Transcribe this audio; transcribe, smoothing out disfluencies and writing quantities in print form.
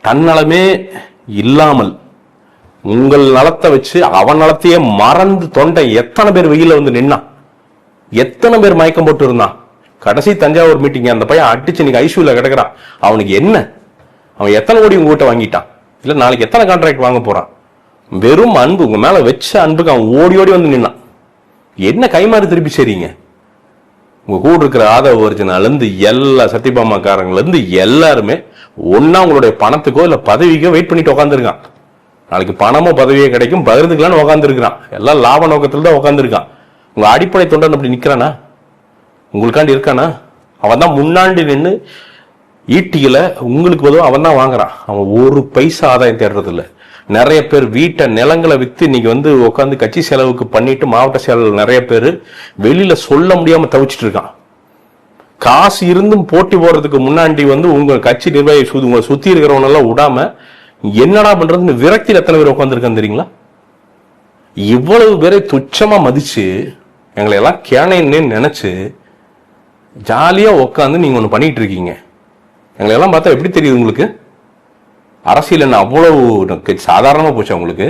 தன்னலமே இல்லாமல் உங்கள் நலத்தை வச்சு அவன் நலத்தையே மறந்து தொண்டை எத்தனை பேர் வெயில வந்து நின்னா, எத்தனை பேர் மயக்கம் போட்டு இருந்தான். கடைசி தஞ்சாவூர் மீட்டிங் அந்த பையன் அடிச்சு இன்னைக்கு ஐசியூல கிடக்குறான். அவனுக்கு என்ன, அவன் எத்தனை கோடி உங்ககிட்ட வாங்கிட்டான், இல்ல நாளைக்கு எத்தனை கான்ட்ராக்ட் வாங்க போறான். வெறும் அன்பு, உங்க மேல வச்ச அன்புக்கு அவன் ஓடி ஓடி வந்து நின்னான். என்ன கைமாறு திருப்பி சரிங்க. உங்க கூட இருக்கிற ஆதவ ஒரிஜினால இருந்து எல்லா சத்தியபாமாக்காரங்கள்ல இருந்து எல்லாருமே ஒன்னா உங்களுடைய பணத்துக்கோ இல்ல பதவிக்கோ வெயிட் பண்ணிட்டு உட்காந்துருக்கான். நாளைக்கு பணமோ பதவியோ கிடைக்கும் பகிர்ந்துக்கலான்னு உட்காந்துருக்கான். எல்லாம் லாப நோக்கத்துல தான் உட்காந்துருக்கான். உங்க அடிப்படை தொண்டன் அப்படி நிக்கிறானா? உங்களுக்காண்டி இருக்கானா? அவன் தான் முன்னாடி நின்று ஈட்டியில உங்களுக்கு பொதுவாக அவன் தான் வாங்குறான். அவன் ஒரு பைசா ஆதாயம் தேடுறது இல்லை. நிறைய பேர் வீட்டை நிலங்களை வித்து இன்னைக்கு வந்து உட்காந்து கட்சி செலவுக்கு பண்ணிட்டு மாவட்ட செயலர் நிறைய பேர் வெளியில சொல்ல முடியாம தவிச்சிட்டு இருக்கான். காசு இருந்தும் போட்டி போடுறதுக்கு முன்னாடி வந்து உங்க கட்சி நிர்வாகி உங்களை சுத்தி இருக்கிறவனெல்லாம் விடாம என்னடா பண்றதுன்னு விரக்தியில் எத்தனை பேர் உட்காந்துருக்கான்னு தெரியுங்களா? இவ்வளவு பேரை துச்சமா மதிச்சு எங்களை எல்லாம் கேனைன்னு நினைச்சு ஜாலியா உட்காந்து நீங்க ஒண்ணு பண்ணிட்டு இருக்கீங்க. எங்களை எல்லாம் பார்த்தா எப்படி தெரியுது உங்களுக்கு? அரசியல் என்ன அவ்வளவு சாதாரணமா போச்சா உங்களுக்கு?